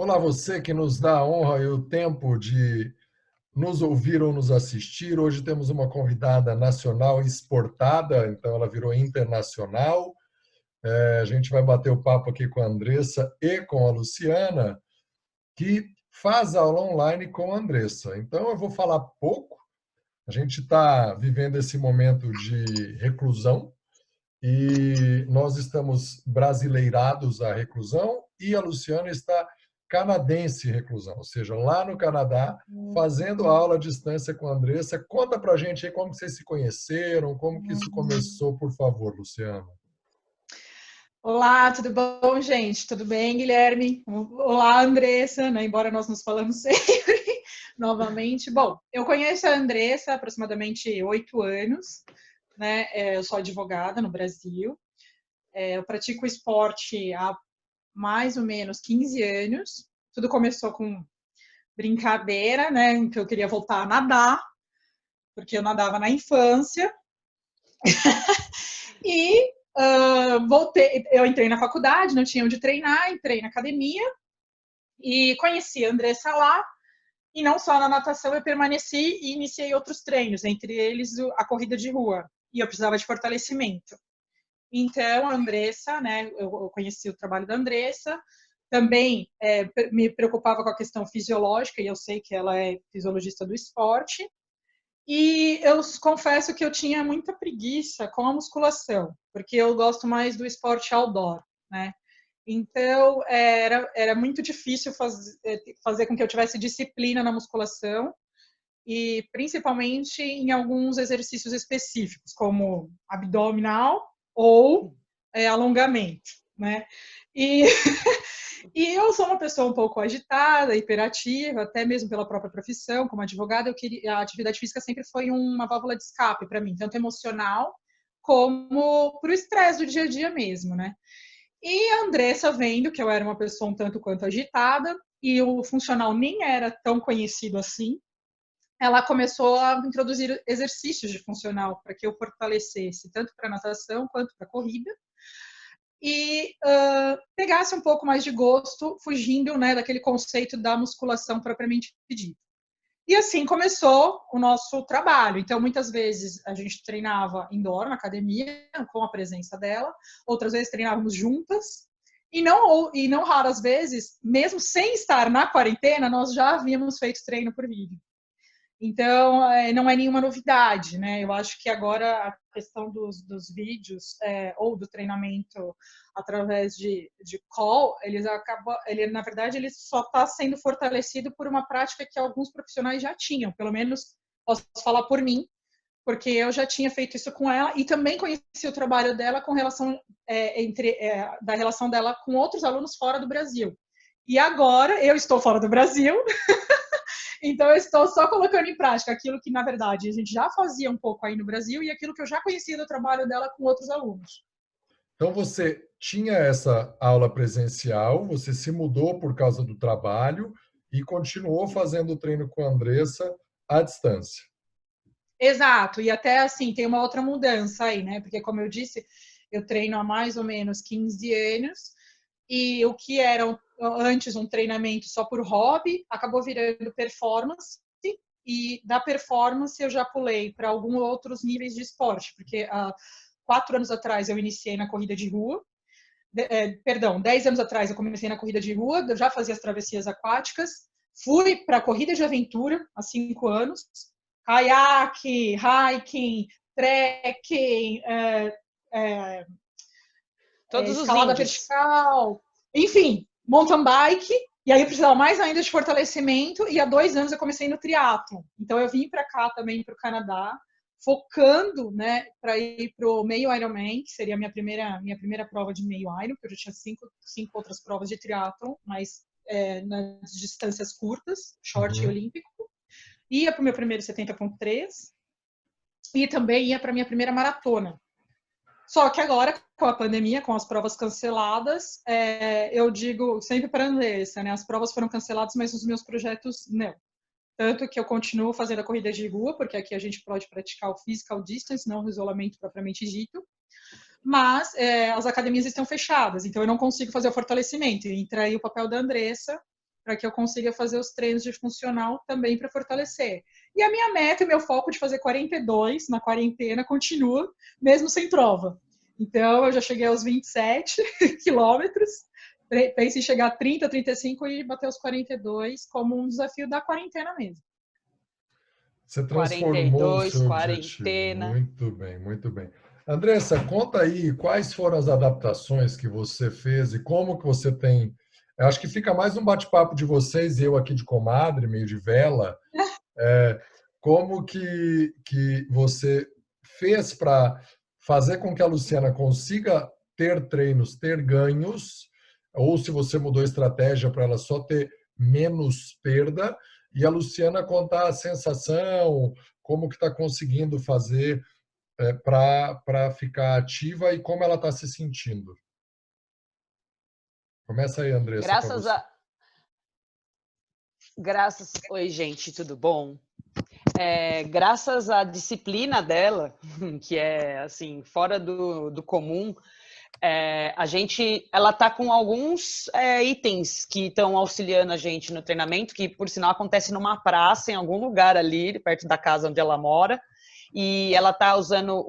Olá, você que nos dá a honra e o tempo de nos ouvir ou nos assistir. Hoje temos uma convidada nacional exportada, então ela virou internacional. A gente vai bater o papo aqui com a Andressa e com a Luciana, que faz aula online com a Andressa. Então eu vou falar pouco. A gente está vivendo esse momento de reclusão e nós estamos brasileirados à reclusão e a Luciana está canadense reclusão, ou seja, lá no Canadá, fazendo aula à distância com a Andressa. Conta pra gente aí como vocês se conheceram, como que isso começou, por favor, Luciana. Olá, tudo bom, gente? Tudo bem, Guilherme? Olá, Andressa, né? Embora nós nos falamos sempre novamente. Bom, eu conheço a Andressa há aproximadamente 8 anos, né? Eu sou advogada no Brasil. Eu pratico esporte há mais ou menos 15 anos. Tudo começou com brincadeira, né? Que eu queria voltar a nadar, porque eu nadava na infância. E voltei, eu entrei na faculdade, não tinha onde treinar, entrei na academia e conheci a Andressa lá. E não só na natação eu permaneci e iniciei outros treinos, entre eles a corrida de rua. E eu precisava de fortalecimento. Então, a Andressa, né, eu conheci o trabalho da Andressa, também me preocupava com a questão fisiológica, e eu sei que ela é fisiologista do esporte. E eu confesso que eu tinha muita preguiça com a musculação, porque eu gosto mais do esporte outdoor, né? Então, era muito difícil fazer com que eu tivesse disciplina na musculação, e principalmente em alguns exercícios específicos, como abdominal ou alongamento, né? E, e eu sou uma pessoa um pouco agitada, hiperativa, até mesmo pela própria profissão, como advogada, a atividade física sempre foi uma válvula de escape para mim, tanto emocional como para o estresse do dia a dia mesmo, né? E a Andressa, vendo que eu era uma pessoa um tanto quanto agitada, e o funcional nem era tão conhecido assim, ela começou a introduzir exercícios de funcional para que eu fortalecesse tanto para natação quanto para corrida e pegasse um pouco mais de gosto, fugindo, né, daquele conceito da musculação propriamente dita. E assim começou o nosso trabalho. Então, muitas vezes a gente treinava indoor, na academia, com a presença dela, outras vezes treinávamos juntas, e não raras vezes, mesmo sem estar na quarentena, nós já havíamos feito treino por vídeo. Então, não é nenhuma novidade, né? Eu acho que agora a questão dos vídeos ou do treinamento através de call, na verdade, ele só está sendo fortalecido por uma prática que alguns profissionais já tinham, pelo menos posso falar por mim, porque eu já tinha feito isso com ela e também conheci o trabalho dela com relação da relação dela com outros alunos fora do Brasil. E agora eu estou fora do Brasil. Então, eu estou só colocando em prática aquilo que, na verdade, a gente já fazia um pouco aí no Brasil e aquilo que eu já conhecia do trabalho dela com outros alunos. Então você tinha essa aula presencial, você se mudou por causa do trabalho e continuou fazendo o treino com a Andressa à distância. Exato, e até assim, tem uma outra mudança aí, né? Porque, como eu disse, eu treino há mais ou menos 15 anos, e o que era antes um treinamento só por hobby, acabou virando performance, e da performance eu já pulei para alguns outros níveis de esporte, porque há 4 anos atrás eu iniciei na corrida de rua, 10 anos atrás eu comecei na corrida de rua, eu já fazia as travessias aquáticas, fui para a corrida de aventura há 5 anos, caiaque, hiking, trekking, escalada vertical, enfim, mountain bike. E aí eu precisava mais ainda de fortalecimento, e há 2 anos eu comecei no triatlo. Então eu vim para cá também, para o Canadá, focando, né, para ir para o meio Ironman, que seria a minha primeira prova de meio Iron, porque eu já tinha 5 outras provas de triatlo, mas nas distâncias curtas, short e olímpico. Ia para o meu primeiro 70.3 e também ia para a minha primeira maratona. Só que agora, com a pandemia, com as provas canceladas, eu digo sempre para a Andressa, né? As provas foram canceladas, mas os meus projetos não. Tanto que eu continuo fazendo a corrida de rua, porque aqui a gente pode praticar o physical distance, não o isolamento propriamente dito. Mas as academias estão fechadas, então eu não consigo fazer o fortalecimento. Entra aí o papel da Andressa para que eu consiga fazer os treinos de funcional também para fortalecer. E a minha meta e meu foco de fazer 42 na quarentena continua, mesmo sem prova. Então, eu já cheguei aos 27 quilômetros, penso em chegar a 30, 35 e bater os 42 como um desafio da quarentena mesmo. Você transformou o 42, seu objetivo. quarentena. Muito bem, muito bem. Andressa, conta aí quais foram as adaptações que você fez e como que você tem... Eu acho que fica mais um bate-papo de vocês, eu aqui de comadre, meio de vela. Como que você fez para fazer com que a Luciana consiga ter treinos, ter ganhos, ou se você mudou a estratégia para ela só ter menos perda, e a Luciana contar a sensação, como que está conseguindo fazer para ficar ativa e como ela está se sentindo. Começa aí, Andressa, para você. Oi, gente, tudo bom? Graças à disciplina dela, que é assim fora do comum, ela está com alguns itens que estão auxiliando a gente no treinamento, que por sinal acontece numa praça em algum lugar ali perto da casa onde ela mora, e ela está usando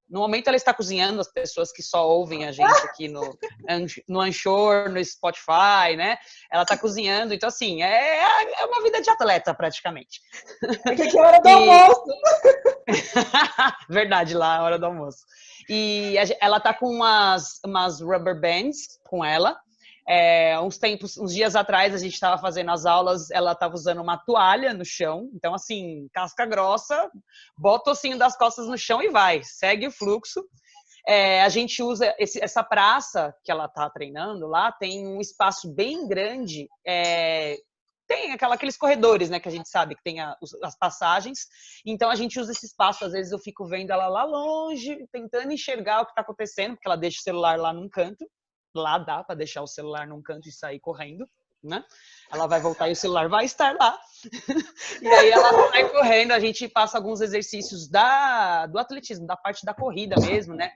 no momento ela está cozinhando, as pessoas que só ouvem a gente aqui no Anchor, no Spotify, né? Ela está cozinhando, então assim, é uma vida de atleta praticamente. Aqui é hora do almoço. Verdade, lá, a hora do almoço. E ela tá com umas rubber bands com ela. Uns dias atrás, a gente estava fazendo as aulas, ela estava usando uma toalha no chão. Então, assim, casca grossa, bota o ossinho das costas no chão e vai, segue o fluxo. A gente usa essa praça que ela está treinando lá, tem um espaço bem grande, tem aqueles corredores, né, que a gente sabe que tem as passagens, então a gente usa esse espaço, às vezes eu fico vendo ela lá longe, tentando enxergar o que está acontecendo, porque ela deixa o celular lá num canto, lá dá para deixar o celular num canto e sair correndo, né? Ela vai voltar e o celular vai estar lá. E aí ela sai correndo, a gente passa alguns exercícios do atletismo, da parte da corrida mesmo, né?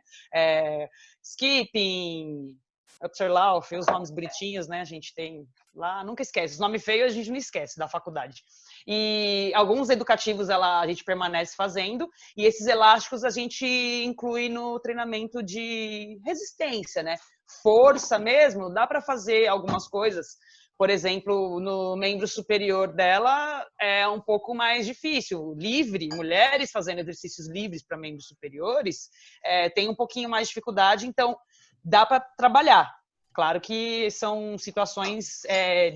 Skipping, Upserlauf, os nomes bonitinhos, né? A gente tem lá, nunca esquece. Os nomes feios a gente não esquece da faculdade. E alguns educativos a gente permanece fazendo, e esses elásticos a gente inclui no treinamento de resistência, né? Força mesmo, dá para fazer algumas coisas. Por exemplo, no membro superior dela é um pouco mais difícil. Livre, mulheres fazendo exercícios livres para membros superiores, tem um pouquinho mais de dificuldade, então dá para trabalhar. Claro que são situações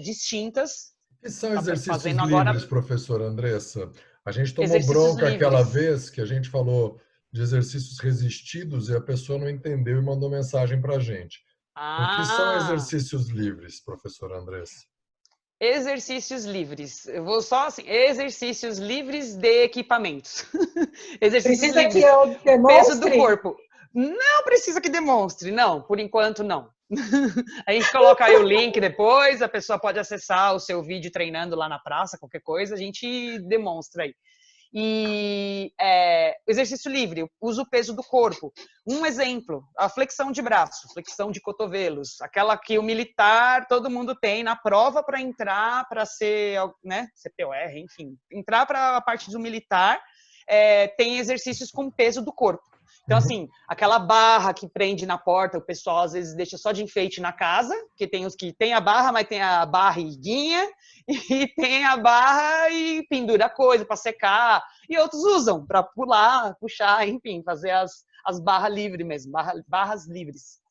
distintas. O que são exercícios livres, professora Andressa? A gente tomou bronca aquela vez que a gente falou de exercícios resistidos e a pessoa não entendeu e mandou mensagem para a gente. O que são exercícios livres, professora Andressa? Exercícios livres. Eu vou só assim, exercícios livres de equipamentos. Exercícios livres. Que eu demonstre? Peso do corpo. Não precisa que demonstre, não. Por enquanto, não. A gente coloca aí o link depois, a pessoa pode acessar o seu vídeo treinando lá na praça, qualquer coisa, a gente demonstra aí. E exercício livre, usa o peso do corpo. Um exemplo, a flexão de braço, flexão de cotovelos, aquela que o militar, todo mundo tem na prova para entrar, para ser, né, CPOR, enfim, entrar para a parte do militar, tem exercícios com peso do corpo. Então, assim, aquela barra que prende na porta, o pessoal às vezes deixa só de enfeite na casa, porque tem os que tem a barra, mas tem a barriguinha, e tem a barra e pendura coisa para secar, e outros usam para pular, puxar, enfim, fazer as barras livres mesmo, barras livres.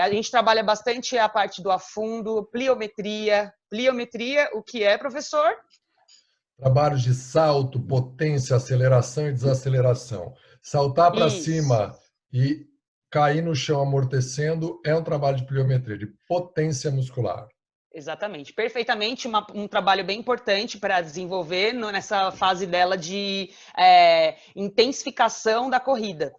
A gente trabalha bastante a parte do afundo, pliometria. Pliometria, o que é, professor? Trabalhos de salto, potência, aceleração e desaceleração. Saltar para cima e cair no chão amortecendo é um trabalho de pliometria, de potência muscular. Exatamente, perfeitamente, um trabalho bem importante para desenvolver nessa fase dela de intensificação da corrida.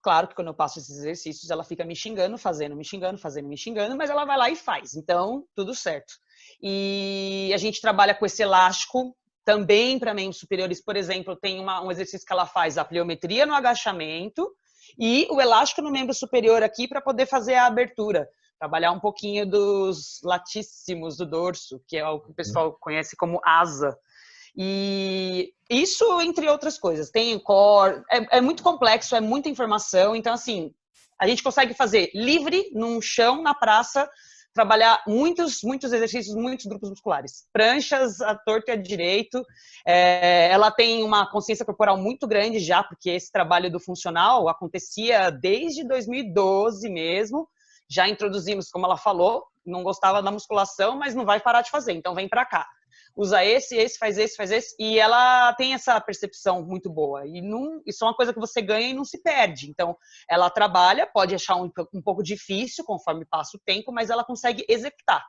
Claro que quando eu passo esses exercícios, ela fica me xingando, me xingando, mas ela vai lá e faz, então tudo certo. E a gente trabalha com esse elástico também para membros superiores, por exemplo, tem um exercício que ela faz, a pliometria no agachamento e o elástico no membro superior aqui para poder fazer a abertura, trabalhar um pouquinho dos latíssimos do dorso, que é o que o pessoal conhece como asa. E isso, entre outras coisas, tem core, é muito complexo, é muita informação, então assim, a gente consegue fazer livre, num chão, na praça, trabalhar muitos exercícios, muitos grupos musculares, pranchas à torto e à direito. Ela tem uma consciência corporal muito grande já, porque esse trabalho do funcional acontecia desde 2012 mesmo, já introduzimos, como ela falou, não gostava da musculação, mas não vai parar de fazer, então vem pra cá. Usa esse, faz esse, e ela tem essa percepção muito boa. E isso é uma coisa que você ganha e não se perde. Então, ela trabalha, pode achar um pouco difícil conforme passa o tempo, mas ela consegue executar.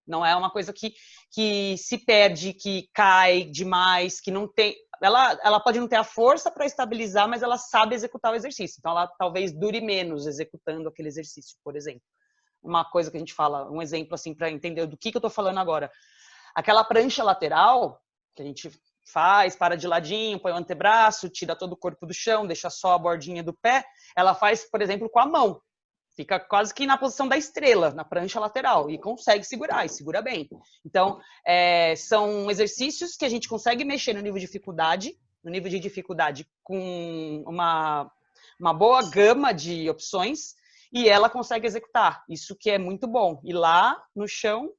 Não é uma coisa que se perde, que cai demais, que não tem... Ela pode não ter a força para estabilizar, mas ela sabe executar o exercício. Então, ela talvez dure menos executando aquele exercício, por exemplo. Uma coisa que a gente fala, um exemplo assim, para entender do que eu estou falando agora. Aquela prancha lateral, que a gente faz, para de ladinho, põe o antebraço, tira todo o corpo do chão, deixa só a bordinha do pé, ela faz, por exemplo, com a mão. Fica quase que na posição da estrela, na prancha lateral, e consegue segurar, e segura bem. Então, são exercícios que a gente consegue mexer no nível de dificuldade com uma boa gama de opções, e ela consegue executar. Isso que é muito bom. E lá, no chão,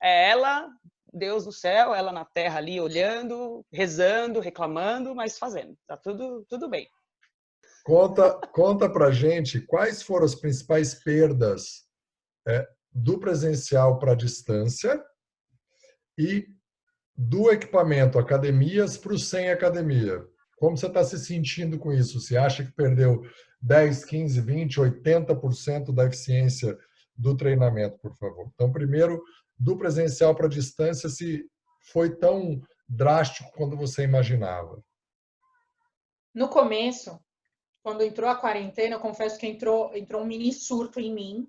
ela, Deus no céu, ela na terra ali, olhando, rezando, reclamando, mas fazendo. Tá tudo bem. Conta pra gente quais foram as principais perdas do presencial para a distância e do equipamento academias para o sem academia. Como você está se sentindo com isso? Você acha que perdeu 10, 15, 20, 80% da eficiência do treinamento, por favor? Então, primeiro, do presencial para a distância, se foi tão drástico quanto você imaginava? No começo, quando entrou a quarentena, eu confesso que entrou um mini surto em mim,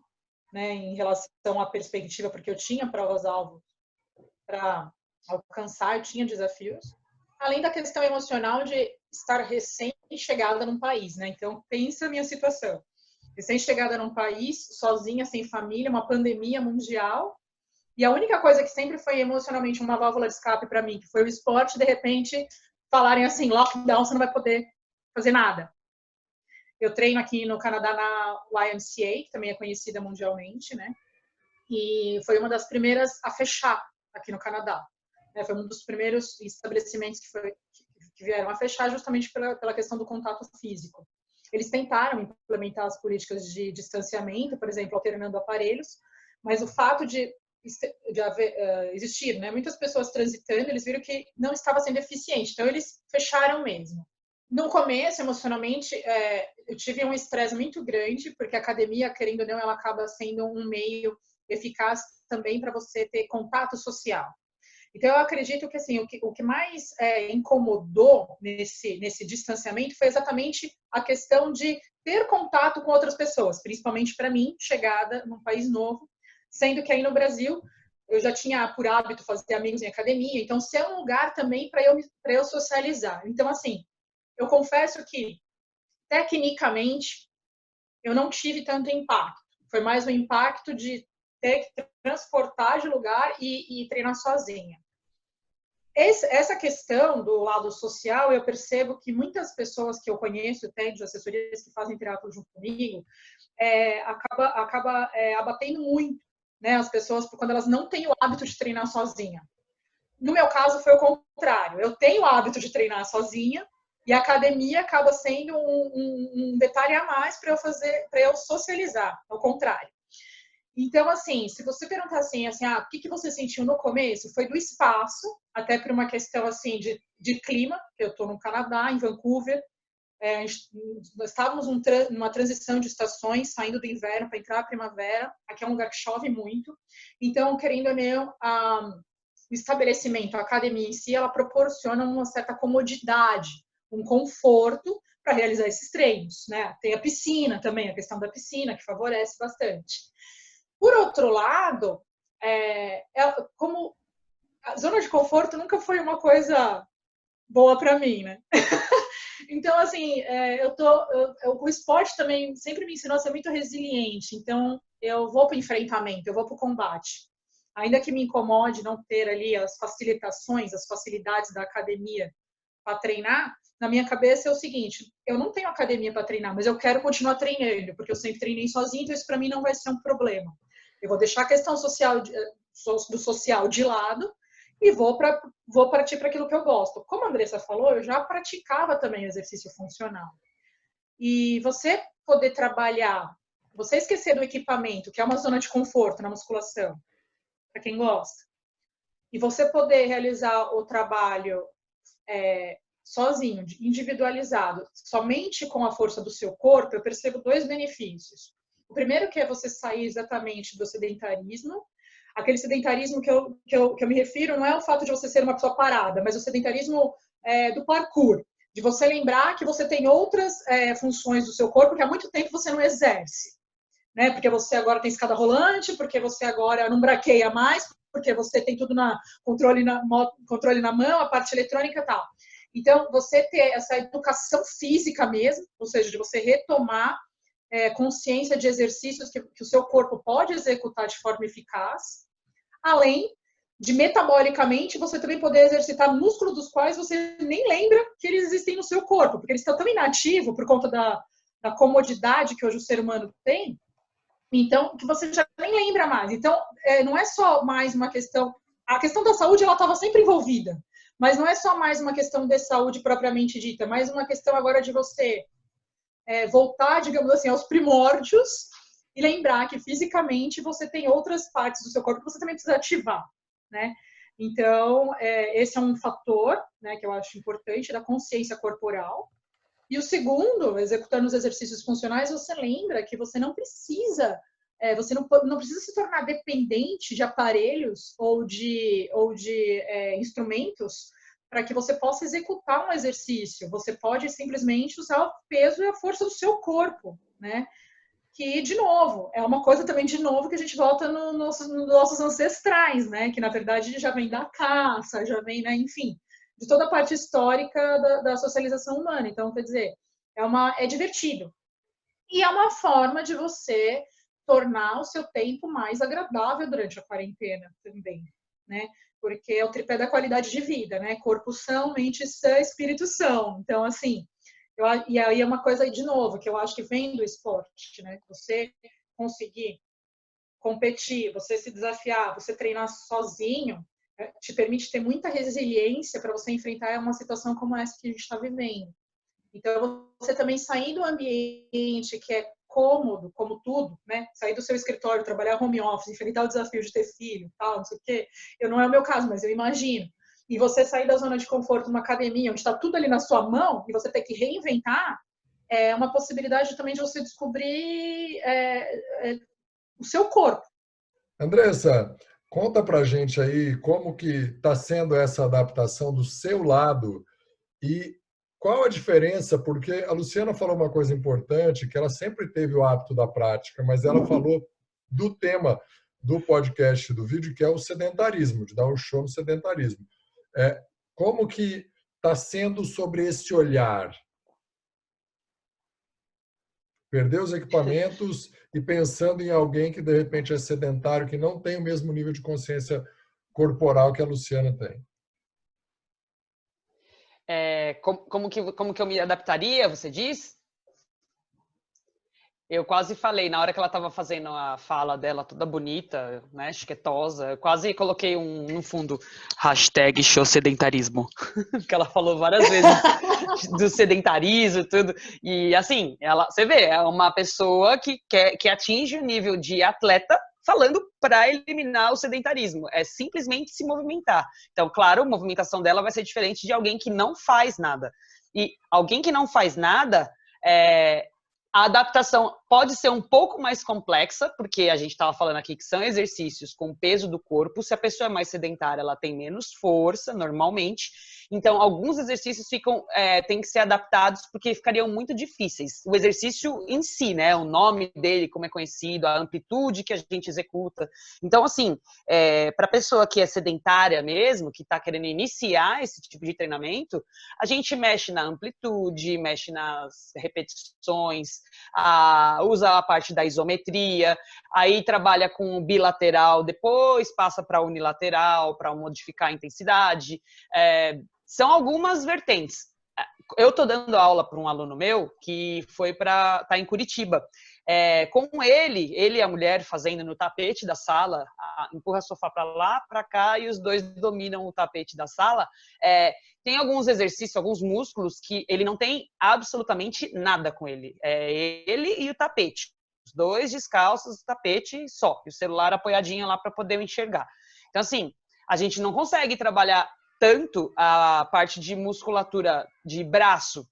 né, em relação à perspectiva, porque eu tinha provas-alvo para alcançar, eu tinha desafios. Além da questão emocional de estar recém-chegada num país, né? Então, pensa a minha situação. Recém-chegada num país, sozinha, sem família, uma pandemia mundial, e a única coisa que sempre foi emocionalmente uma válvula de escape para mim, que foi o esporte, de repente falarem assim, lockdown, você não vai poder fazer nada. Eu treino aqui no Canadá na YMCA, que também é conhecida mundialmente, né? E foi uma das primeiras a fechar aqui no Canadá. Foi um dos primeiros estabelecimentos que vieram a fechar justamente pela questão do contato físico. Eles tentaram implementar as políticas de distanciamento, por exemplo, alternando aparelhos, mas o fato de existir, né, muitas pessoas transitando, eles viram que não estava sendo eficiente, então eles fecharam mesmo. No começo, emocionalmente, eu tive um estresse muito grande, porque a academia, querendo ou não, ela acaba sendo um meio eficaz também para você ter contato social. Então, eu acredito que assim, o que mais incomodou nesse distanciamento foi exatamente a questão de ter contato com outras pessoas, principalmente para mim, chegada num país novo, sendo que aí no Brasil eu já tinha por hábito fazer amigos em academia, então ser um lugar também para eu socializar. Então, assim, eu confesso que, tecnicamente, eu não tive tanto impacto. Foi mais um impacto de ter que transportar de lugar e treinar sozinha. Essa questão do lado social, eu percebo que muitas pessoas que eu conheço, até de assessorias que fazem triatlo junto comigo, acaba abatendo muito, né, as pessoas quando elas não têm o hábito de treinar sozinha. No meu caso, foi o contrário. Eu tenho o hábito de treinar sozinha, e a academia acaba sendo um detalhe a mais para eu socializar, ao contrário. Então, assim, se você perguntar assim, o que você sentiu no começo, foi do espaço, até por uma questão assim de clima, que eu estou no Canadá, em Vancouver, nós estávamos numa transição de estações, saindo do inverno para entrar a primavera, aqui é um lugar que chove muito, então, querendo ou não, o estabelecimento, a academia em si, ela proporciona uma certa comodidade, um conforto para realizar esses treinos, né? Tem a piscina também, a questão da piscina, que favorece bastante. Por outro lado, como a zona de conforto nunca foi uma coisa boa para mim, né? Então, assim, o esporte também sempre me ensinou a ser muito resiliente. Então, eu vou para o enfrentamento, eu vou para o combate. Ainda que me incomode não ter ali as facilitações, as facilidades da academia para treinar, na minha cabeça é o seguinte, eu não tenho academia para treinar, mas eu quero continuar treinando, porque eu sempre treinei sozinho, então isso para mim não vai ser um problema. Eu vou deixar a questão social, do social de lado e vou partir para aquilo que eu gosto. Como a Andressa falou, eu já praticava também exercício funcional. E você poder trabalhar, você esquecer do equipamento, que é uma zona de conforto na musculação, para quem gosta, e você poder realizar o trabalho sozinho, individualizado, somente com a força do seu corpo, eu percebo 2 benefícios. O primeiro que é você sair exatamente do sedentarismo. Aquele sedentarismo que eu me refiro não é o fato de você ser uma pessoa parada, mas o sedentarismo do parkour, de você lembrar que você tem outras funções do seu corpo que há muito tempo você não exerce. Né? Porque você agora tem escada rolante, porque você agora não braqueia mais, porque você tem tudo controle na mão, a parte eletrônica e tal. Então, você ter essa educação física mesmo, ou seja, de você retomar consciência de exercícios que o seu corpo pode executar de forma eficaz, além de metabolicamente você também poder exercitar músculos dos quais você nem lembra que eles existem no seu corpo, porque eles estão tão inativos por conta da comodidade que hoje o ser humano tem, então, que você já nem lembra mais. Então, não é só mais uma questão... A questão da saúde, ela estava sempre envolvida, mas não é só mais uma questão de saúde propriamente dita, mas uma questão agora de você voltar, digamos assim, aos primórdios e lembrar que fisicamente você tem outras partes do seu corpo que você também precisa ativar, né? Então, esse é um fator, né, que eu acho importante, da consciência corporal. E o segundo, executando os exercícios funcionais, você lembra que você não precisa, você não precisa se tornar dependente de aparelhos ou de instrumentos para que você possa executar um exercício. Você pode simplesmente usar o peso e a força do seu corpo, né? Que, de novo, é uma coisa também, de novo, que a gente volta nos nossos ancestrais, né? Que, na verdade, já vem da caça, já vem, né? Enfim, de toda a parte histórica da socialização humana. Então, quer dizer, é divertido. E é uma forma de você tornar o seu tempo mais agradável durante a quarentena também, né? Porque é o tripé da qualidade de vida, né? Corpo são, mente sã, espírito são. Então, assim, e aí é uma coisa aí, de novo, que eu acho que vem do esporte, né? Você conseguir competir, você se desafiar, você treinar sozinho, te permite ter muita resiliência para você enfrentar uma situação como essa que a gente está vivendo. Então, você também sair do ambiente que é cômodo, como tudo, né? Sair do seu escritório, trabalhar home office, enfrentar o desafio de ter filho, tal, não sei o quê. Não é o meu caso, mas eu imagino. E você sair da zona de conforto numa academia, onde está tudo ali na sua mão, e você ter que reinventar, é uma possibilidade também de você descobrir o seu corpo. Andressa, conta pra gente aí como que está sendo essa adaptação do seu lado e qual a diferença, porque a Luciana falou uma coisa importante, que ela sempre teve o hábito da prática, mas ela falou do tema do podcast, do vídeo, que é o sedentarismo, de dar um show no sedentarismo. Como que está sendo sobre esse olhar? Perder os equipamentos e pensando em alguém que, de repente, é sedentário, que não tem o mesmo nível de consciência corporal que a Luciana tem. Como que eu me adaptaria, você diz? Eu quase falei, na hora que ela estava fazendo a fala dela toda bonita, né, chiquetosa, eu quase coloquei no fundo, #showsedentarismo, que ela falou várias vezes do sedentarismo e tudo. E assim, você vê, é uma pessoa que atinge o nível de atleta falando para eliminar o sedentarismo. É simplesmente se movimentar. Então, claro, a movimentação dela vai ser diferente de alguém que não faz nada. E alguém que não faz nada, a adaptação pode ser um pouco mais complexa, porque a gente estava falando aqui que são exercícios com o peso do corpo. Se a pessoa é mais sedentária, ela tem menos força, normalmente. Então, alguns exercícios têm que ser adaptados porque ficariam muito difíceis. O exercício em si, né? O nome dele, como é conhecido, a amplitude que a gente executa. Então, assim, para a pessoa que é sedentária mesmo, que está querendo iniciar esse tipo de treinamento, a gente mexe na amplitude, mexe nas repetições, usa a parte da isometria, aí trabalha com bilateral, depois passa para unilateral, para modificar a intensidade. São algumas vertentes. Eu estou dando aula para um aluno meu que foi para estar em Curitiba. Com ele e a mulher fazendo no tapete da sala, empurra o sofá para lá, para cá, e os dois dominam o tapete da sala. Tem alguns exercícios, alguns músculos que ele não tem absolutamente nada com ele. Ele e o tapete. Os dois descalços, o tapete só. E o celular apoiadinho lá para poder enxergar. Então, assim, a gente não consegue trabalhar tanto a parte de musculatura de braço.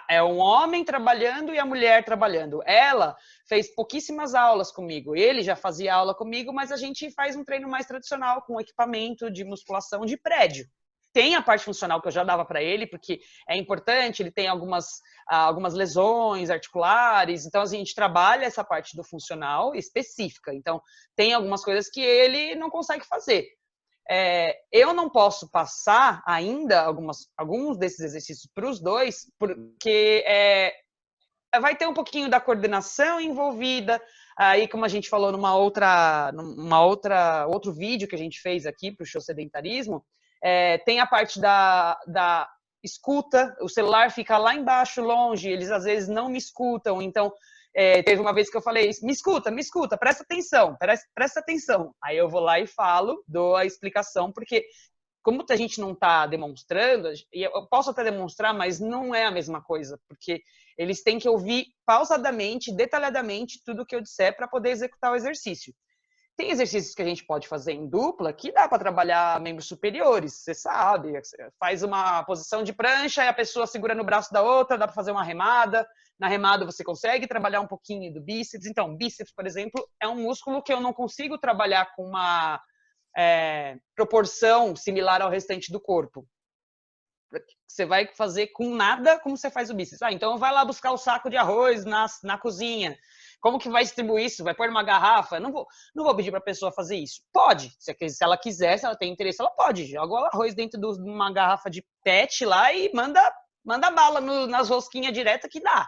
É um homem trabalhando e a mulher trabalhando. Ela fez pouquíssimas aulas comigo. Ele já fazia aula comigo, mas a gente faz um treino mais tradicional, com equipamento de musculação de prédio. Tem a parte funcional que eu já dava para ele, porque é importante, ele tem algumas lesões articulares, então a gente trabalha essa parte do funcional específica. Então, tem algumas coisas que ele não consegue fazer. Eu não posso passar ainda alguns desses exercícios para os dois, porque vai ter um pouquinho da coordenação envolvida. Aí, como a gente falou outro vídeo que a gente fez aqui para o Show Sedentarismo, tem a parte da escuta, o celular fica lá embaixo, longe, eles às vezes não me escutam, então teve uma vez que eu falei, me escuta, presta atenção. Aí eu vou lá e falo, dou a explicação, porque como a gente não está demonstrando, e eu posso até demonstrar, mas não é a mesma coisa, porque eles têm que ouvir pausadamente, detalhadamente, tudo que eu disser para poder executar o exercício. Tem exercícios que a gente pode fazer em dupla que dá para trabalhar membros superiores, você sabe. Faz uma posição de prancha e a pessoa segura no braço da outra, dá para fazer uma remada. Na remada você consegue trabalhar um pouquinho do bíceps. Então, bíceps, por exemplo, é um músculo que eu não consigo trabalhar com uma proporção similar ao restante do corpo. Você vai fazer com nada como você faz o bíceps. Então vai lá buscar o saco de arroz na cozinha. Como que vai distribuir isso? Vai pôr numa garrafa? Não vou pedir para a pessoa fazer isso. Pode. Se ela quiser, se ela tem interesse, ela pode. Joga o arroz dentro de uma garrafa de PET lá e manda bala nas rosquinhas direta que dá.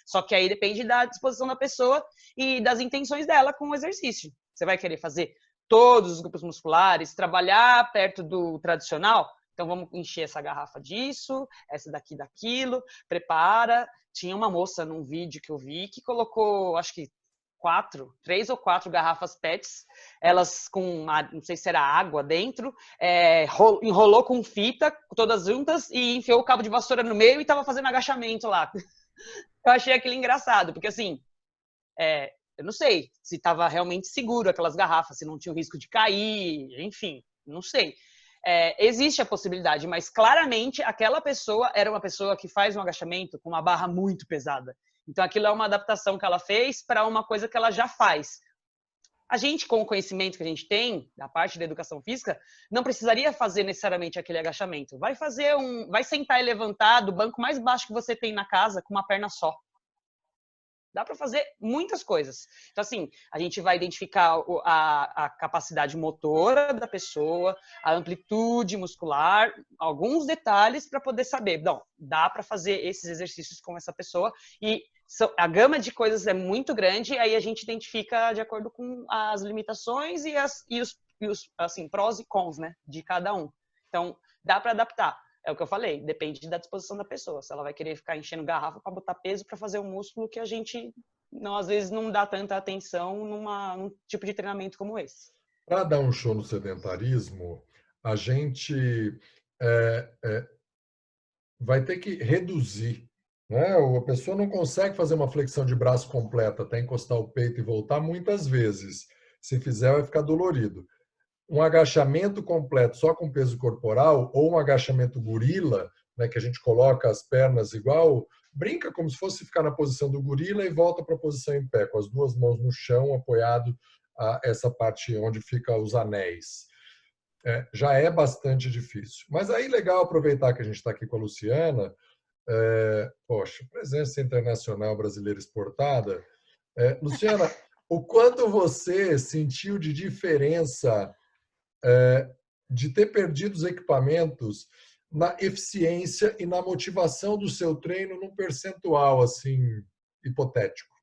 Só que aí depende da disposição da pessoa e das intenções dela com o exercício. Você vai querer fazer todos os grupos musculares, trabalhar perto do tradicional? Então, vamos encher essa garrafa disso, essa daqui daquilo, prepara. Tinha uma moça num vídeo que eu vi que colocou, acho que 3 ou 4 garrafas PETs, elas com, não sei se era água dentro, enrolou com fita, todas juntas, e enfiou o cabo de vassoura no meio e estava fazendo agachamento lá. Eu achei aquilo engraçado, porque assim, eu não sei se estava realmente seguro aquelas garrafas, se não tinha o risco de cair, enfim, não sei. Existe a possibilidade, mas claramente aquela pessoa era uma pessoa que faz um agachamento com uma barra muito pesada. Então aquilo é uma adaptação que ela fez para uma coisa que ela já faz. A gente, com o conhecimento que a gente tem da parte da educação física, não precisaria fazer necessariamente aquele agachamento. Vai sentar e levantar do banco mais baixo que você tem na casa com uma perna só. Dá para fazer muitas coisas. Então, assim, a gente vai identificar a capacidade motora da pessoa, a amplitude muscular, alguns detalhes para poder saber, não, dá para fazer esses exercícios com essa pessoa e a gama de coisas é muito grande, aí a gente identifica de acordo com as limitações e os assim, prós e cons, né, de cada um. Então, dá para adaptar. É o que eu falei, depende da disposição da pessoa. Se ela vai querer ficar enchendo garrafa para botar peso para fazer um músculo que a gente, às vezes, não dá tanta atenção num tipo de treinamento como esse. Para dar um show no sedentarismo, a gente vai ter que reduzir. Né? A pessoa não consegue fazer uma flexão de braço completa até encostar o peito e voltar muitas vezes. Se fizer, vai ficar dolorido. Um agachamento completo só com peso corporal ou um agachamento gorila, né, que a gente coloca as pernas igual, brinca como se fosse ficar na posição do gorila e volta para a posição em pé, com as duas mãos no chão, apoiado a essa parte onde fica os anéis. já é bastante difícil. Mas aí legal aproveitar que a gente está aqui com a Luciana. Poxa, presença internacional brasileira exportada. Luciana, o quanto você sentiu de diferença de ter perdido os equipamentos na eficiência e na motivação do seu treino num percentual assim hipotético?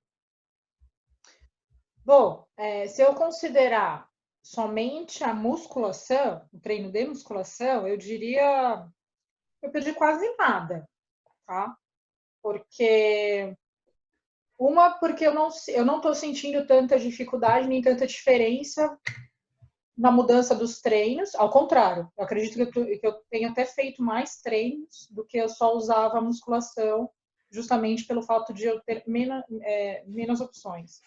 Bom, se eu considerar somente a musculação, o treino de musculação, eu diria que eu perdi quase nada, tá? Porque eu não estou sentindo tanta dificuldade nem tanta diferença na mudança dos treinos. Ao contrário, eu acredito que eu tenho até feito mais treinos do que eu só usava a musculação, justamente pelo fato de eu ter menos opções.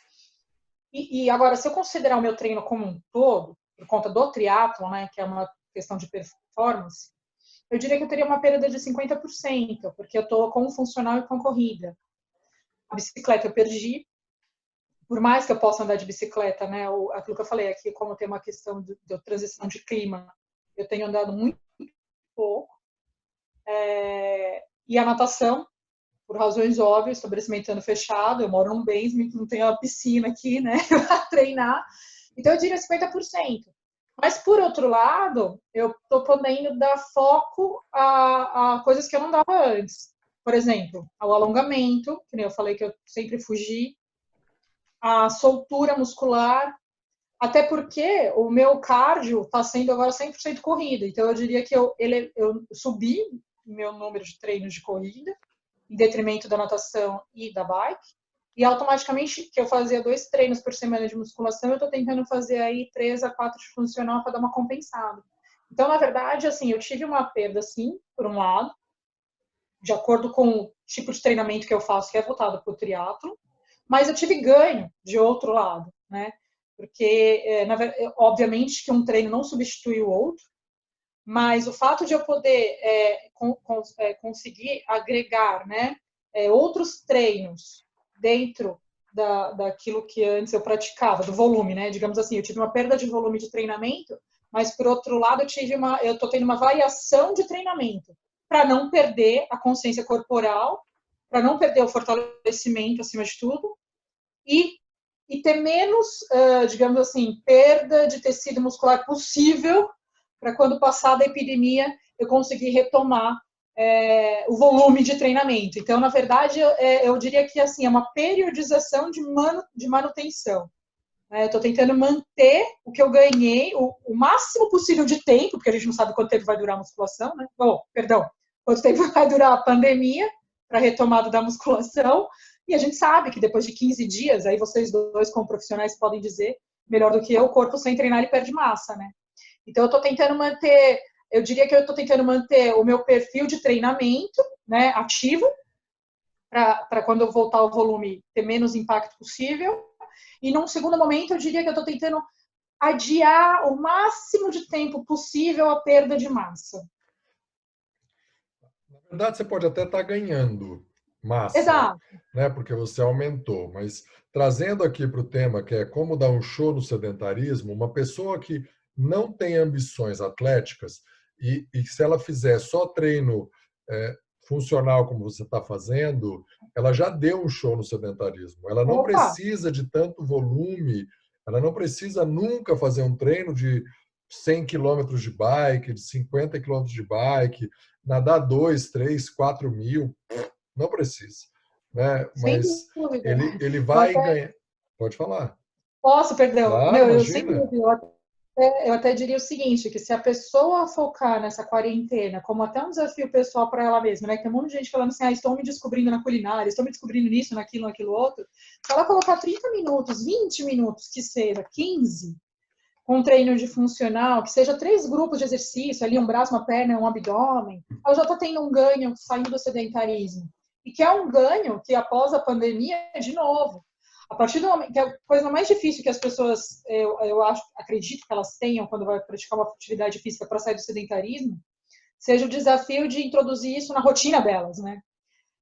E agora, se eu considerar o meu treino como um todo, por conta do triatlon, né, que é uma questão de performance, eu diria que eu teria uma perda de 50%, porque eu estou com funcional e com corrida. A bicicleta eu perdi, por mais que eu possa andar de bicicleta, né, aquilo que eu falei aqui, como tem uma questão de transição de clima, eu tenho andado muito pouco. E a natação, por razões óbvias, estabelecimento fechado, eu moro num basement, não tenho uma piscina aqui, né, para treinar. Então, eu diria 50%. Mas, por outro lado, eu estou podendo dar foco a coisas que eu não dava antes. Por exemplo, ao alongamento, que nem eu falei que eu sempre fugi, a soltura muscular, até porque o meu cardio está sendo agora 100% corrida. Então, eu diria que eu subi meu número de treinos de corrida, em detrimento da natação e da bike, e automaticamente, que eu fazia 2 treinos por semana de musculação, eu estou tentando fazer aí 3 a 4 de funcional para dar uma compensada. Então, na verdade, assim, eu tive uma perda, sim, por um lado, de acordo com o tipo de treinamento que eu faço, que é voltado para o triatlo, mas eu tive ganho de outro lado, né? Porque, obviamente, que um treino não substitui o outro, mas o fato de eu poder conseguir agregar, né, outros treinos dentro daquilo que antes eu praticava, do volume, né? Digamos assim, eu tive uma perda de volume de treinamento, mas por outro lado eu estou tendo uma variação de treinamento para não perder a consciência corporal, para não perder o fortalecimento acima de tudo e ter menos, digamos assim, perda de tecido muscular possível para quando passar da epidemia eu conseguir retomar o volume de treinamento. Então, na verdade, eu diria que assim, é uma periodização de manutenção. Eu estou tentando manter o que eu ganhei, o máximo possível de tempo, porque a gente não sabe quanto tempo vai durar a musculação, né? Quanto tempo vai durar a pandemia para a retomada da musculação. E a gente sabe que depois de 15 dias, aí vocês dois como profissionais podem dizer, melhor do que eu, o corpo sem treinar ele perde massa, né? Então, eu estou tentando manter, eu diria que eu estou tentando manter o meu perfil de treinamento, né, ativo, para quando eu voltar ao volume ter menos impacto possível. E num segundo momento, eu diria que eu estou tentando adiar o máximo de tempo possível a perda de massa. Na verdade, você pode até estar ganhando massa, Exato. né, porque você aumentou, mas trazendo aqui para o tema, que é como dar um show no sedentarismo, uma pessoa que não tem ambições atléticas e se ela fizer só treino funcional como você está fazendo, ela já deu um show no sedentarismo. Ela não precisa de tanto volume, ela não precisa nunca fazer um treino de 100 quilômetros de bike, de 50 quilômetros de bike, nadar 2, 3, 4 mil, não precisa. Né? Mas ele vai ganhar. Pode falar. Posso, perdão. Claro, Não, imagina. Eu até diria o seguinte, que se a pessoa focar nessa quarentena como até um desafio pessoal para ela mesma, né? Que tem um monte de gente falando assim, estou me descobrindo na culinária, estou me descobrindo nisso, naquilo outro. Se ela colocar 30 minutos, 20 minutos, que seja 15, com um treino de funcional, que seja 3 grupos de exercício, ali um braço, uma perna, um abdômen, ela já está tendo um ganho saindo do sedentarismo. E que é um ganho que após a pandemia, de novo, a partir do momento que a coisa mais difícil que as pessoas, acredito que elas tenham quando vai praticar uma atividade física para sair do sedentarismo, seja o desafio de introduzir isso na rotina delas, né?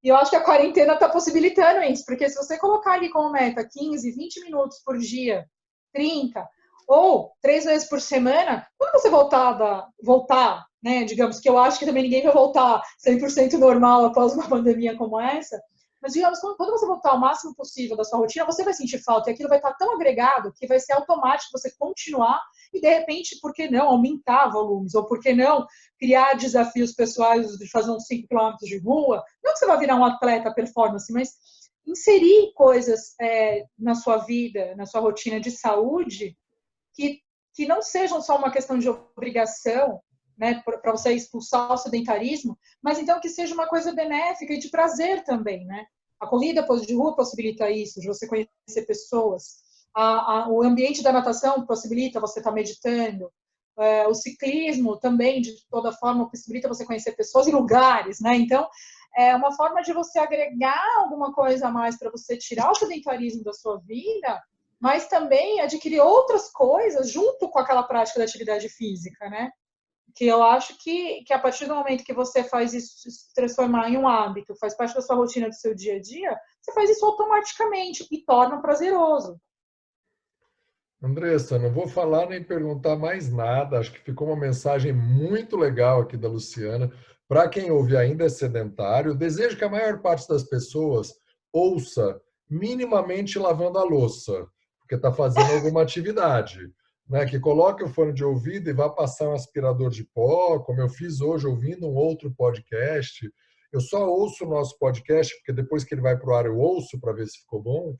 E eu acho que a quarentena está possibilitando isso, porque se você colocar ali como meta 15, 20 minutos por dia, 30, Ou 3 vezes por semana, quando você voltar, né, digamos que eu acho que também ninguém vai voltar 100% normal após uma pandemia como essa, mas digamos, quando você voltar ao máximo possível da sua rotina, você vai sentir falta e aquilo vai estar tão agregado que vai ser automático você continuar e, de repente, por que não aumentar volumes? Ou por que não criar desafios pessoais de fazer uns 5 quilômetros de rua? Não que você vai virar um atleta performance, mas inserir coisas na sua vida, na sua rotina de saúde, que não sejam só uma questão de obrigação, né, para você expulsar o sedentarismo, mas então que seja uma coisa benéfica e de prazer também, né? A corrida de rua possibilita isso, de você conhecer pessoas. O ambiente da natação possibilita você estar meditando. O ciclismo também, de toda forma, possibilita você conhecer pessoas e lugares, né? Então, é uma forma de você agregar alguma coisa a mais para você tirar o sedentarismo da sua vida, mas também adquirir outras coisas junto com aquela prática da atividade física, né? Que eu acho que a partir do momento que você faz isso se transformar em um hábito, faz parte da sua rotina do seu dia a dia, você faz isso automaticamente e torna prazeroso. Andressa, não vou falar nem perguntar mais nada. Acho que ficou uma mensagem muito legal aqui da Luciana. Para quem ouve ainda é sedentário, desejo que a maior parte das pessoas ouça minimamente lavando a louça, porque está fazendo alguma atividade. Né? Que coloque o fone de ouvido e vá passar um aspirador de pó, como eu fiz hoje ouvindo um outro podcast. Eu só ouço o nosso podcast, porque depois que ele vai para o ar eu ouço para ver se ficou bom.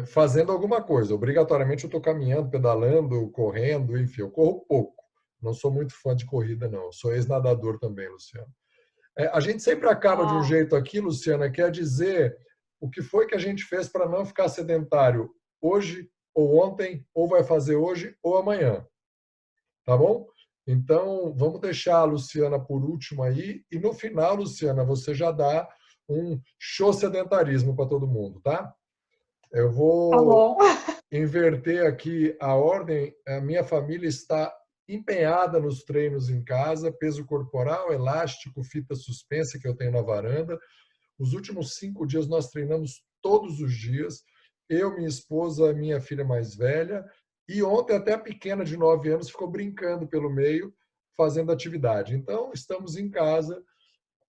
Fazendo alguma coisa. Obrigatoriamente eu estou caminhando, pedalando, correndo, enfim, eu corro pouco. Não sou muito fã de corrida, não. Eu sou ex-nadador também, Luciano. A gente sempre acaba de um jeito aqui, Luciana, quer dizer o que foi que a gente fez para não ficar sedentário hoje, ou ontem, ou vai fazer hoje, ou amanhã. Tá bom? Então, vamos deixar a Luciana por último aí, e no final, Luciana, você já dá um show sedentarismo para todo mundo, tá? Eu vou inverter aqui a ordem. A minha família está empenhada nos treinos em casa, peso corporal, elástico, fita suspensa que eu tenho na varanda. Os últimos 5 dias nós treinamos todos os dias. Eu, minha esposa, minha filha mais velha. E ontem até a pequena de 9 anos ficou brincando pelo meio, fazendo atividade. Então, estamos em casa.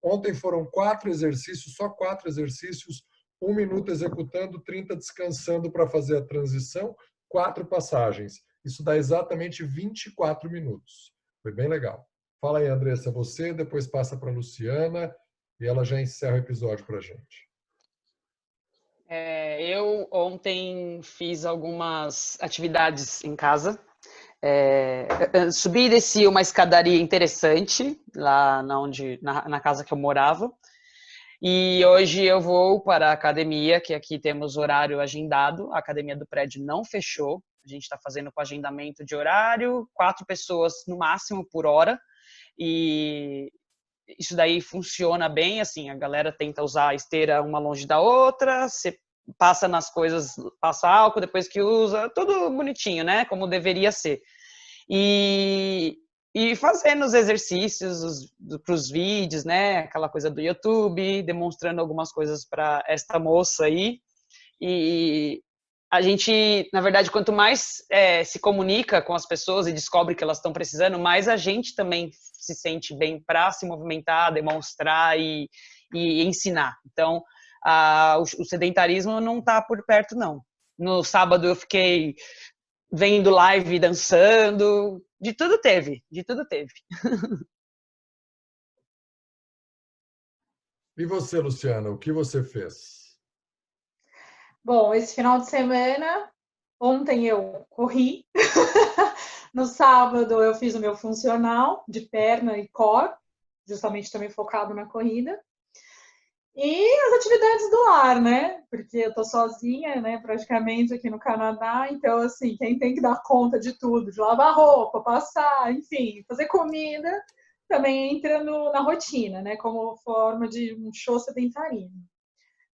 Ontem foram 4 exercícios, só 4 exercícios, 1 minuto executando, 30 descansando para fazer a transição, 4 passagens. Isso dá exatamente 24 minutos. Foi bem legal. Fala aí, Andressa, você, depois passa para a Luciana e ela já encerra o episódio para a gente. Eu ontem fiz algumas atividades em casa. Subi e desci uma escadaria interessante lá na casa que eu morava. E hoje eu vou para a academia, que aqui temos horário agendado. A academia do prédio não fechou. A gente está fazendo com agendamento de horário, 4 pessoas no máximo por hora. E isso daí funciona bem, assim, a galera tenta usar a esteira uma longe da outra, você passa nas coisas, passa álcool depois que usa, tudo bonitinho, né? Como deveria ser. E fazendo os exercícios para os vídeos, né? Aquela coisa do YouTube, demonstrando algumas coisas para esta moça aí. E a gente, na verdade, quanto mais se comunica com as pessoas e descobre que elas estão precisando, mais a gente também se sente bem para se movimentar, demonstrar e ensinar. Então, o sedentarismo não está por perto, não. No sábado eu fiquei vendo live, dançando, de tudo teve, de tudo teve. E você, Luciana, o que você fez? Bom, esse final de semana, ontem eu corri, no sábado eu fiz o meu funcional de perna e core, justamente também focado na corrida. E as atividades do lar, né? Porque eu tô sozinha, né, praticamente aqui no Canadá, então, assim, quem tem que dar conta de tudo, de lavar roupa, passar, enfim, fazer comida, também entra na rotina, né, como forma de um show sedentarismo.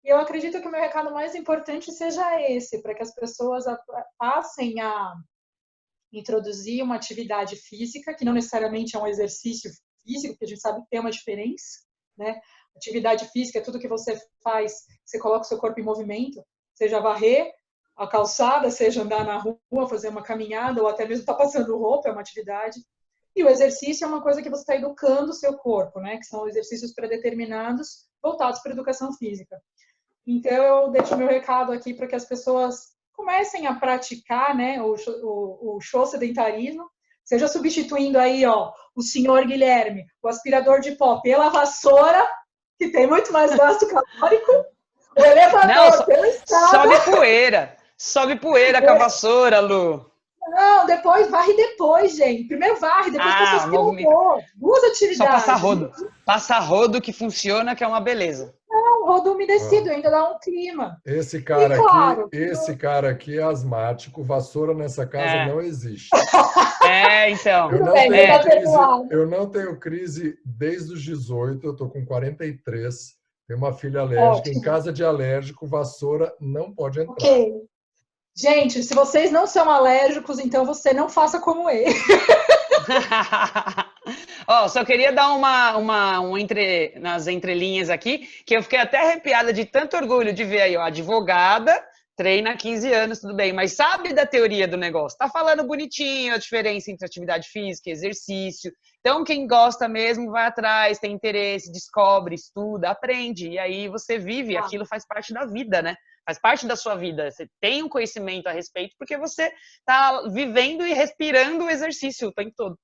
E eu acredito que o meu recado mais importante seja esse, para que as pessoas passem a introduzir uma atividade física, que não necessariamente é um exercício físico, porque a gente sabe que tem uma diferença, né? Atividade física é tudo que você faz, você coloca o seu corpo em movimento, seja varrer, a calçada, seja andar na rua, fazer uma caminhada, ou até mesmo estar passando roupa, é uma atividade. E o exercício é uma coisa que você está educando o seu corpo, né? Que são exercícios pré-determinados voltados para a educação física. Então, eu deixo meu recado aqui para que as pessoas comecem a praticar, né, o show sedentarismo, seja substituindo aí, ó, o senhor Guilherme, o aspirador de pó pela vassoura, que tem muito mais gasto calórico, o elevador pela escada. Sobe poeira com a vassoura, Lu. Não, depois, varre depois, gente. Primeiro varre, depois passa aspirador. Duas atividades. Só passar rodo. Passa rodo que funciona, que é uma beleza. Não, rodo umedecido, ainda dá um clima. Esse cara aqui é asmático, vassoura nessa casa não existe. Então. Eu não tenho crise desde os 18, eu tô com 43, tenho uma filha alérgica. Em casa de alérgico, vassoura não pode entrar. Ok. Gente, se vocês não são alérgicos, então você não faça como ele. Só queria dar nas entrelinhas aqui, que eu fiquei até arrepiada de tanto orgulho de ver aí, ó, advogada, treina há 15 anos, tudo bem, mas sabe da teoria do negócio, tá falando bonitinho a diferença entre atividade física e exercício. Então, quem gosta mesmo vai atrás, tem interesse, descobre, estuda, aprende, e aí você vive, aquilo faz parte da vida, né? Faz parte da sua vida. Você tem um conhecimento a respeito porque você está vivendo e respirando o exercício o tempo todo.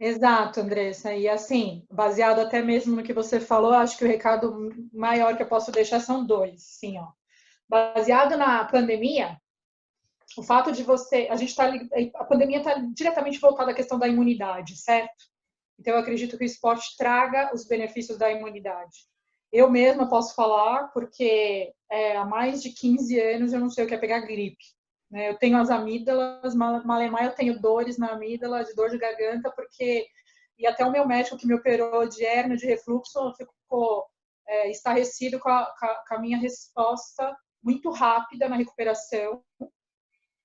Exato, Andressa. E assim, baseado até mesmo no que você falou, acho que o recado maior que eu posso deixar são dois. Sim, ó. Baseado na pandemia, o fato de a pandemia está diretamente voltada à questão da imunidade, certo? Então, eu acredito que o esporte traga os benefícios da imunidade. Eu mesma posso falar, porque há mais de 15 anos eu não sei o que é pegar gripe. Né? Eu tenho as amígdalas, malemar eu tenho dores na amígdala, de dor de garganta, e até o meu médico que me operou de hérnia, de refluxo, ficou estarrecido com a minha resposta muito rápida na recuperação,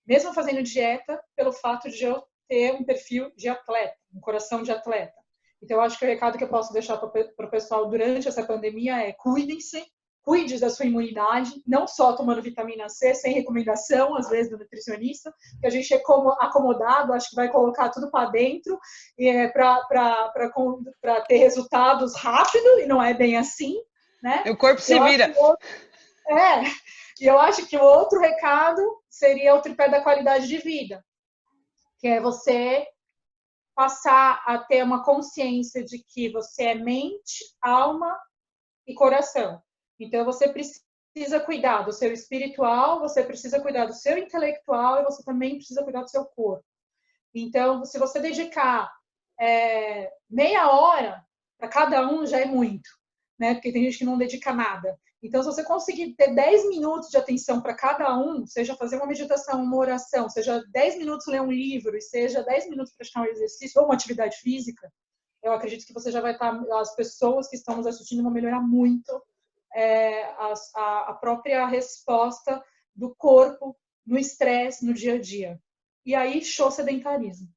mesmo fazendo dieta, pelo fato de eu ter um perfil de atleta, um coração de atleta. Então, eu acho que o recado que eu posso deixar para o pessoal durante essa pandemia é: cuidem-se, cuide da sua imunidade, não só tomando vitamina C, sem recomendação, às vezes, do nutricionista, que a gente é acomodado, acho que vai colocar tudo para dentro para ter resultados rápido, e não é bem assim, né? O corpo se vira. E eu acho que o outro recado seria o tripé da qualidade de vida, que é você passar a ter uma consciência de que você é mente, alma e coração. Então, você precisa cuidar do seu espiritual, você precisa cuidar do seu intelectual e você também precisa cuidar do seu corpo. Então, se você dedicar meia hora para cada um, já é muito, né? Porque tem gente que não dedica nada. Então, se você conseguir ter 10 minutos de atenção para cada um, seja fazer uma meditação, uma oração, seja 10 minutos ler um livro, e seja 10 minutos praticar um exercício ou uma atividade física, eu acredito que você já vai estar, as pessoas que estão nos assistindo vão melhorar muito a própria resposta do corpo no estresse, no dia a dia. E aí, show sedentarismo.